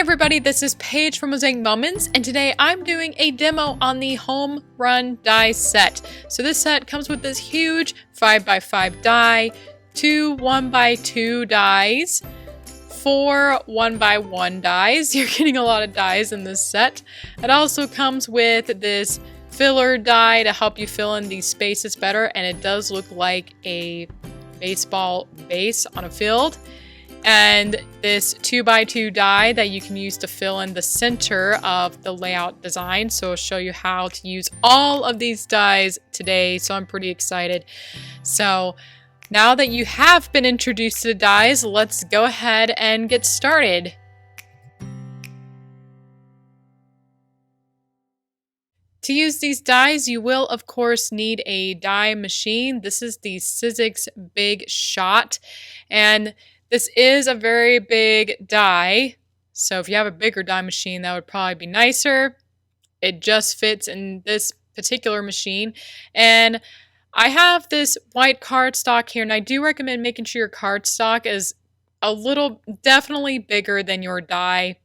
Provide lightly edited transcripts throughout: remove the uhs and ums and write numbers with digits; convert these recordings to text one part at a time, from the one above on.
everybody, this is Paige from Mosaic Moments, and today I'm doing a demo on the Home Run die set. So this set comes with this huge 5x5 die, 2 1x2 dies, 4 1x1 dies. You're getting a lot of dies in this set. It also comes with this filler die to help you fill in these spaces better, and it does look like a baseball base on a field. And this 2x2 die that you can use to fill in the center of the layout design. So I'll show you how to use all of these dies today, so I'm pretty excited. So now that you have been introduced to the dies, let's go ahead and get started. To use these dies, you will of course need a die machine. This is the Sizzix Big Shot, and this is a very big die, so if you have a bigger die machine, that would probably be nicer. It just fits in this particular machine. And I have this white cardstock here, and I do recommend making sure your cardstock is definitely bigger than your die.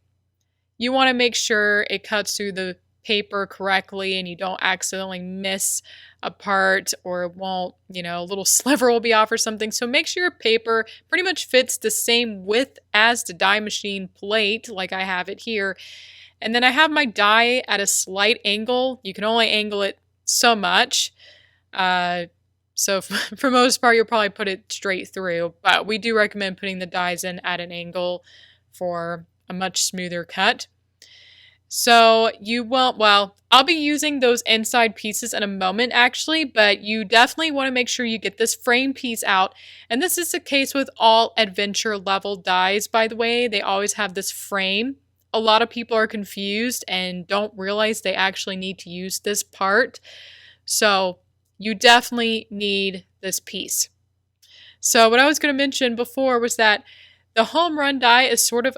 You want to make sure it cuts through the paper correctly and you don't accidentally miss a part, or it won't, a little sliver will be off or something. So make sure your paper pretty much fits the same width as the die machine plate, like I have it here. And then I have my die at a slight angle. You can only angle it so much. So for most part, you'll probably put it straight through, but we do recommend putting the dies in at an angle for a much smoother cut. So I'll be using those inside pieces in a moment actually, but you definitely want to make sure you get this frame piece out. And this is the case with all adventure level dies, by the way. They always have this frame. A lot of people are confused and don't realize they actually need to use this part. So you definitely need this piece. So what I was going to mention before was that the home run die is sort of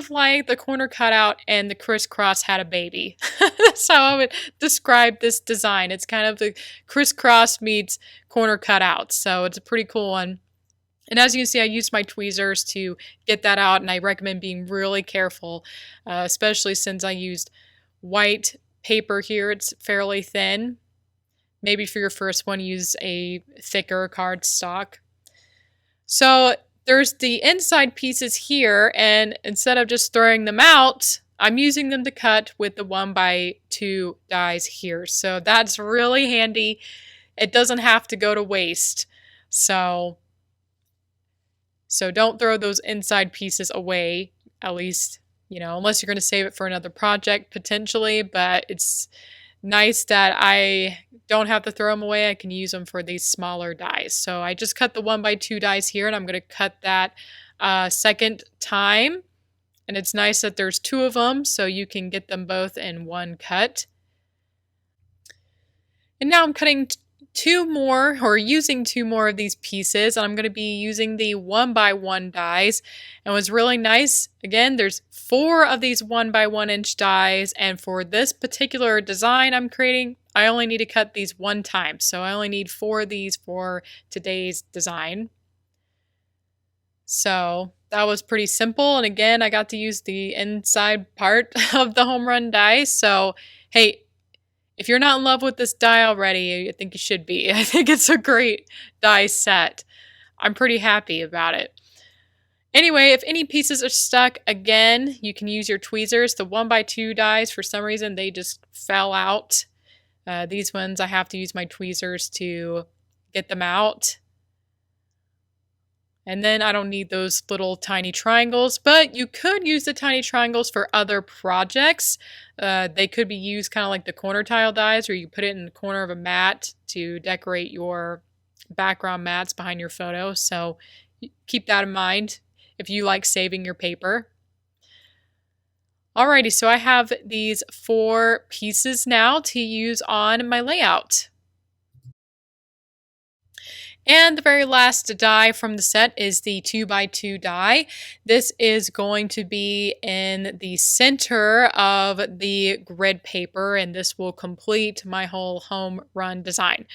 like the corner cutout and the crisscross had a baby. That's how I would describe this design. It's kind of the crisscross meets corner cutout. So it's a pretty cool one. And as you can see, I used my tweezers to get that out, and I recommend being really careful, especially since I used white paper here. It's fairly thin. Maybe for your first one, use a thicker cardstock. So there's the inside pieces here, and instead of just throwing them out, I'm using them to cut with the 1x2 dies here. So that's really handy. It doesn't have to go to waste. So don't throw those inside pieces away, at least, unless you're going to save it for another project potentially, but it's nice that I don't have to throw them away. I can use them for these smaller dies. So I just cut the 1x2 dies here, and I'm going to cut that second time. And it's nice that there's two of them, so you can get them both in one cut. And now I'm cutting using two more of these pieces, and I'm going to be using the 1x1 dies. And what's really nice, again, there's 4 of these 1x1 inch dies, and for this particular design I'm creating, I only need to cut these one time. So I only need 4 of these for today's design. So that was pretty simple, and again, I got to use the inside part of the home run die. So hey, if you're not in love with this die already, I think you should be. I think it's a great die set. I'm pretty happy about it. Anyway, if any pieces are stuck, again, you can use your tweezers. The 1x2 dies, for some reason, they just fell out. These ones, I have to use my tweezers to get them out. And then I don't need those little tiny triangles, but you could use the tiny triangles for other projects. They could be used kind of like the corner tile dies, or you put it in the corner of a mat to decorate your background mats behind your photo. So keep that in mind if you like saving your paper. Alrighty, so I have these 4 pieces now to use on my layout. And the very last die from the set is the 2x2 die. This is going to be in the center of the grid paper, and this will complete my whole home run design.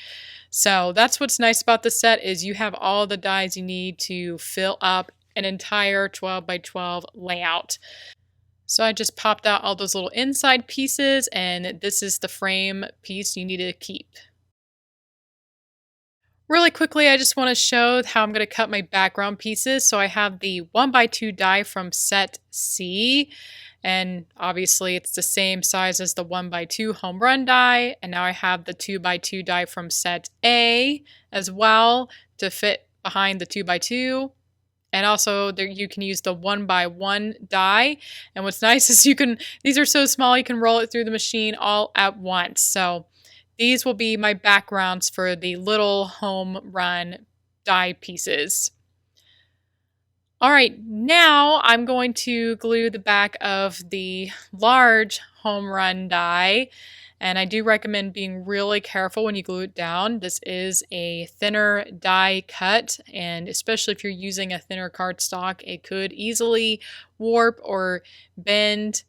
So that's what's nice about the set, is you have all the dies you need to fill up an entire 12x12 layout. So I just popped out all those little inside pieces, and this is the frame piece you need to keep. Really quickly, I just want to show how I'm going to cut my background pieces. So I have the 1x2 die from set C, and obviously it's the same size as the 1x2 home run die. And now I have the 2x2 die from set A as well to fit behind the 2x2. And also there you can use the 1x1 die. And what's nice is these are so small, you can roll it through the machine all at once. So these will be my backgrounds for the little home run die pieces. All right, now I'm going to glue the back of the large home run die. And I do recommend being really careful when you glue it down. This is a thinner die cut, and especially if you're using a thinner cardstock, it could easily warp or bend.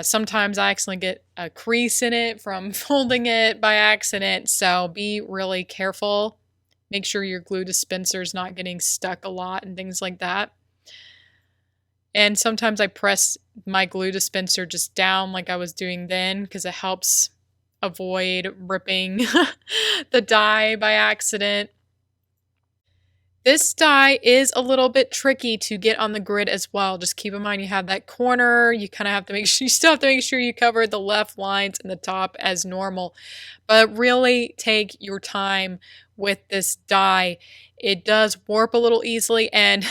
Sometimes I accidentally get a crease in it from folding it by accident, so be really careful. Make sure your glue dispenser is not getting stuck a lot and things like that. And sometimes I press my glue dispenser just down like I was doing then because it helps avoid ripping the die by accident. This die is a little bit tricky to get on the grid as well. Just keep in mind you have that corner. You kind of have to make sure, you still have to make sure you cover the left lines and the top as normal. But really take your time with this die. It does warp a little easily, and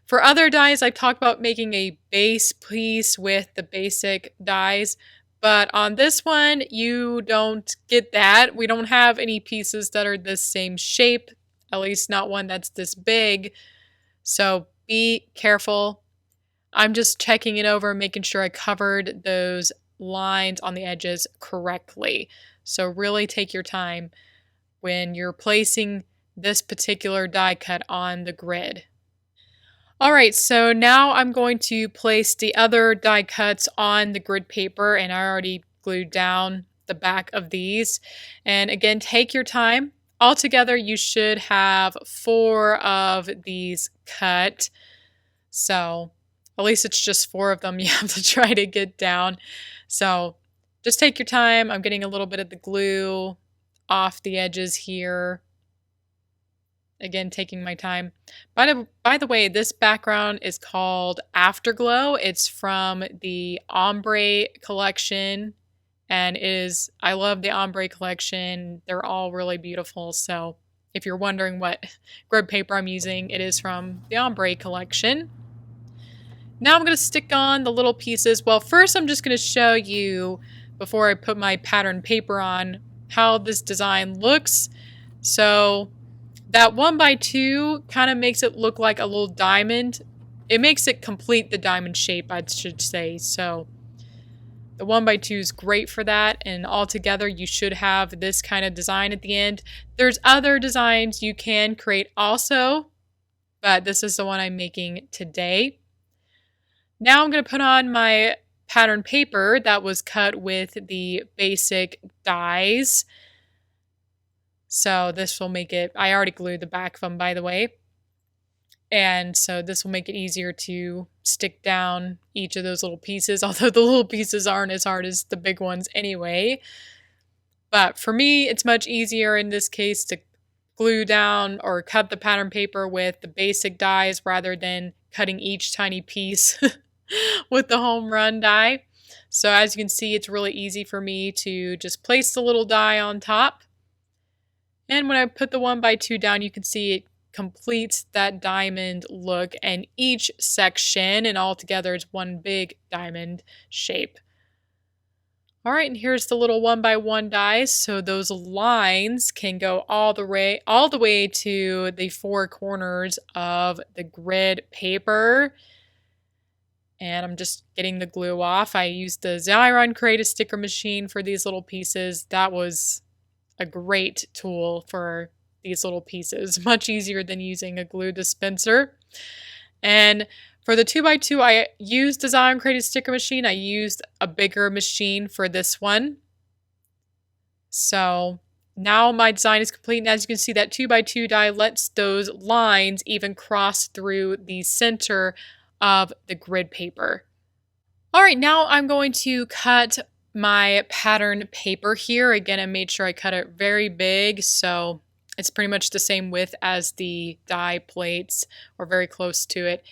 for other dies, I've talked about making a base piece with the basic dies, but on this one, you don't get that. We don't have any pieces that are the same shape, at least not one that's this big, so be careful. I'm just checking it over, making sure I covered those lines on the edges correctly. So really take your time when you're placing this particular die cut on the grid. All right, so now I'm going to place the other die cuts on the grid paper, and I already glued down the back of these. And again, take your time. Altogether, you should have 4 of these cut. So at least it's just 4 of them you have to try to get down. So just take your time. I'm getting a little bit of the glue off the edges here. Again, taking my time. By the way, this background is called Afterglow. It's from the Ombré collection, and I love the Ombré collection. They're all really beautiful. So if you're wondering what grid paper I'm using, it is from the Ombré collection. Now I'm going to stick on the little pieces. Well, first I'm just going to show you, before I put my pattern paper on, how this design looks. So that 1x2 kind of makes it look like a little diamond. It makes it complete the diamond shape, I should say. So the 1x2 is great for that, and altogether you should have this kind of design at the end. There's other designs you can create also, but this is the one I'm making today. Now I'm going to put on my pattern paper that was cut with the basic dies. So this will make it, I already glued the back of them, by the way. And so this will make it easier to stick down each of those little pieces, although the little pieces aren't as hard as the big ones anyway. But for me, it's much easier in this case to glue down or cut the pattern paper with the basic dies rather than cutting each tiny piece with the home run die. So as you can see, it's really easy for me to just place the little die on top. And when I put the 1x2 down, you can see it completes that diamond look, and each section and all together is one big diamond shape. All right, and here's the little 1x1 dies. So those lines can go all the way to the 4 corners of the grid paper. And I'm just getting the glue off. I used the Xyron Create a Sticker machine for these little pieces. That was a great tool for these little pieces. Much easier than using a glue dispenser. And for the 2x2, I used the Xyron Create a Sticker machine. I used a bigger machine for this one. So now my design is complete. And as you can see, that 2x2 die lets those lines even cross through the center of the grid paper. All right, now I'm going to cut my pattern paper here. Again, I made sure I cut it very big, so it's pretty much the same width as the die plates, or very close to it.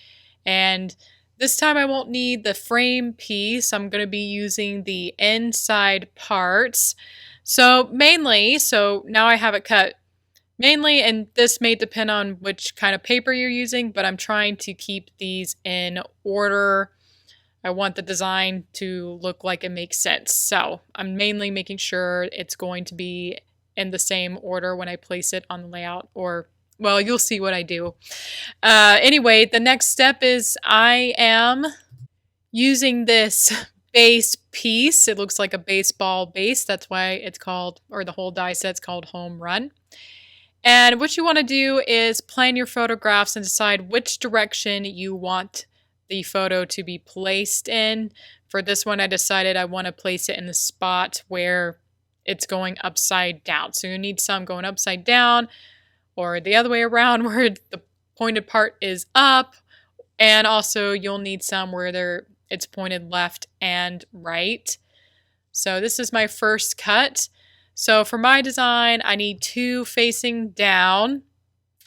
And this time I won't need the frame piece. I'm going to be using the inside parts. So now I have it cut mainly, and this may depend on which kind of paper you're using, but I'm trying to keep these in order. I want the design to look like it makes sense. So I'm mainly making sure it's going to be in the same order when I place it on the layout, or, well, you'll see what I do. Anyway, the next step is I am using this base piece. It looks like a baseball base. That's why it's called, or the whole die set's called Home Run. And what you want to do is plan your photographs and decide which direction you want the photo to be placed in. For this one, I decided I want to place it in the spot where it's going upside down. So you need some going upside down, or the other way around where the pointed part is up. And also you'll need some where it's pointed left and right. So this is my first cut. So for my design, I need 2 facing down,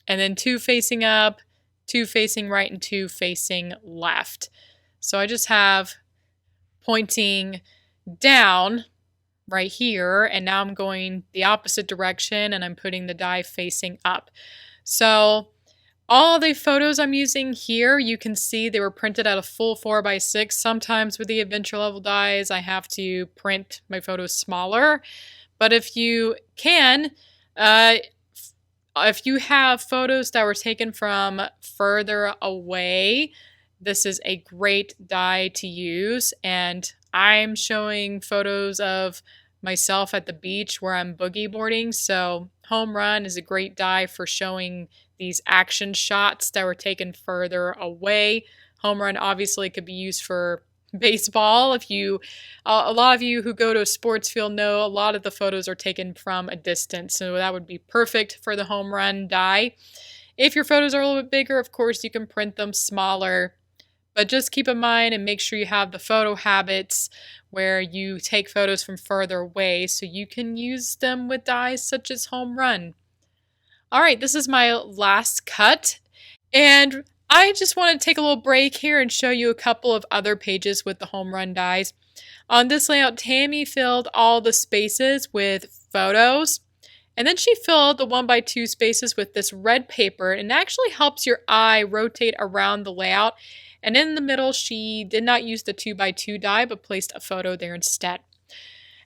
and then 2 facing up, 2 facing right, and 2 facing left. So I just have pointing down right here, and now I'm going the opposite direction, and I'm putting the die facing up. So all the photos I'm using here, you can see they were printed at a full 4x6. Sometimes with the adventure level dies, I have to print my photos smaller. But if you can, if you have photos that were taken from further away, this is a great die to use. And I'm showing photos of myself at the beach where I'm boogie boarding. So Home Run is a great die for showing these action shots that were taken further away. Home Run obviously could be used for baseball. A lot of you who go to a sports field know a lot of the photos are taken from a distance, so that would be perfect for the Home Run die. If your photos are a little bit bigger, of course you can print them smaller, but just keep in mind and make sure you have the photo habits where you take photos from further away so you can use them with dies such as Home Run. All right, this is my last cut, and I just want to take a little break here and show you a couple of other pages with the Home Run dies. On this layout, Tammy filled all the spaces with photos, and then she filled the 1x2 spaces with this red paper, and it actually helps your eye rotate around the layout. And in the middle, she did not use the 2x2 die, but placed a photo there instead.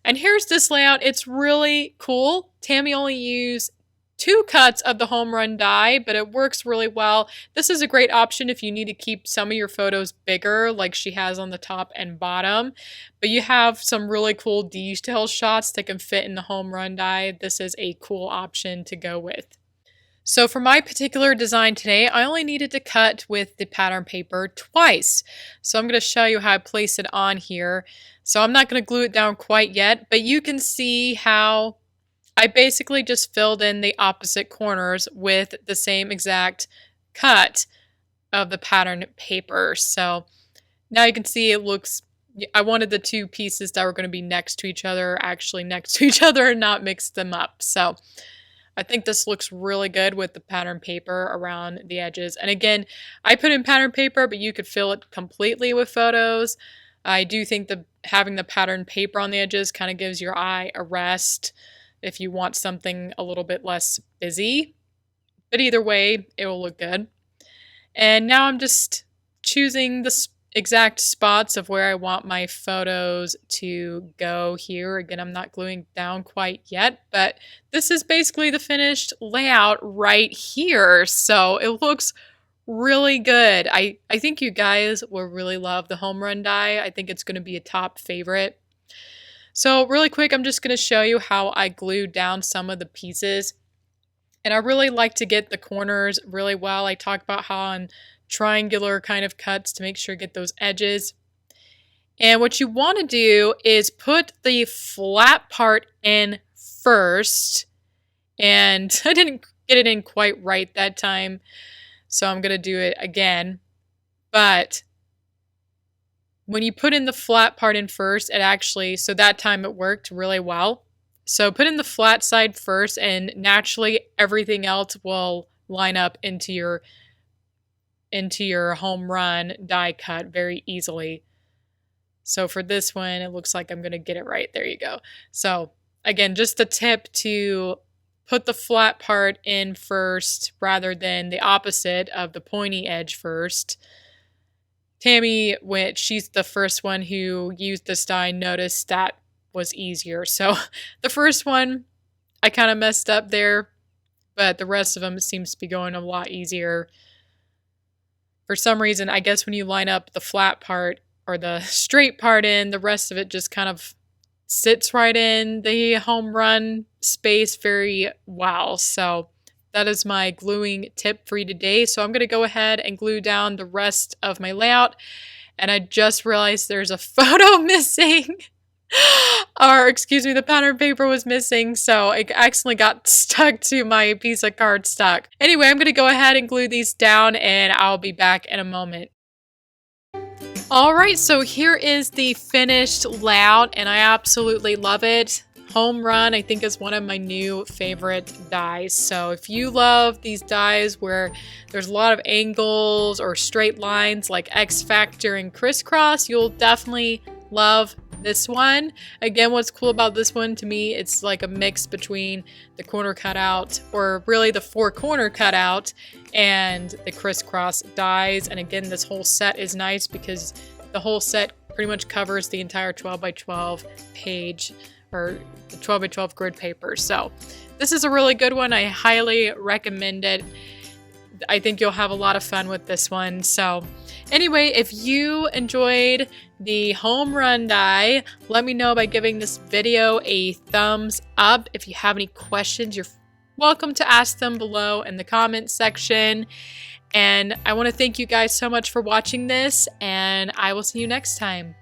And here's this layout. It's really cool. Tammy only used 2 cuts of the Home Run die, but it works really well. This is a great option if you need to keep some of your photos bigger, like she has on the top and bottom, but you have some really cool detail shots that can fit in the Home Run die. This is a cool option to go with. So for my particular design today, I only needed to cut with the pattern paper twice. So I'm going to show you how I place it on here. So I'm not going to glue it down quite yet, but you can see how I basically just filled in the opposite corners with the same exact cut of the pattern paper. So now you can see it looks, I wanted the 2 pieces that were going to be next to each other, actually next to each other, and not mix them up. So I think this looks really good with the pattern paper around the edges. And again, I put in pattern paper, but you could fill it completely with photos. I do think that having the pattern paper on the edges kind of gives your eye a rest if you want something a little bit less busy. But either way, it will look good. And now I'm just choosing the exact spots of where I want my photos to go here. Again, I'm not gluing down quite yet, but this is basically the finished layout right here. So it looks really good. I think you guys will really love the Home Run die. I think it's going to be a top favorite. So really quick, I'm just going to show you how I glued down some of the pieces. And I really like to get the corners really well. I talk about how on triangular kind of cuts to make sure you get those edges. And what you want to do is put the flat part in first. And I didn't get it in quite right that time, so I'm going to do it again. But when you put in the flat part in first, it actually, so that time it worked really well. So put in the flat side first, and naturally everything else will line up into your home run die cut very easily. So for this one, it looks like I'm going to get it right. There you go. So again, just a tip to put the flat part in first rather than the opposite of the pointy edge first. Tammy, when she's the first one who used this die, noticed that was easier. So the first one, I kind of messed up there, but the rest of them seems to be going a lot easier. For some reason, I guess when you line up the flat part or the straight part in, the rest of it just kind of sits right in the home run space very well. So that is my gluing tip for you today. So I'm going to go ahead and glue down the rest of my layout. And I just realized there's a photo missing. Or, excuse me, the pattern paper was missing, so it accidentally got stuck to my piece of cardstock. Anyway, I'm going to go ahead and glue these down, and I'll be back in a moment. Alright, so here is the finished layout, and I absolutely love it. Home Run, I think, is one of my new favorite dies. So if you love these dies where there's a lot of angles or straight lines like X Factor and Crisscross, you'll definitely love this one. Again, what's cool about this one to me, it's like a mix between the corner cutout, or really the four corner cutout, and the crisscross dies. And again, this whole set is nice because the whole set pretty much covers the entire 12 by 12 page, or the 12 by 12 grid paper. So this is a really good one. I highly recommend it. I think you'll have a lot of fun with this one. So anyway, if you enjoyed the home run die, let me know by giving this video a thumbs up. If you have any questions, you're welcome to ask them below in the comments section. And I want to thank you guys so much for watching this, and I will see you next time.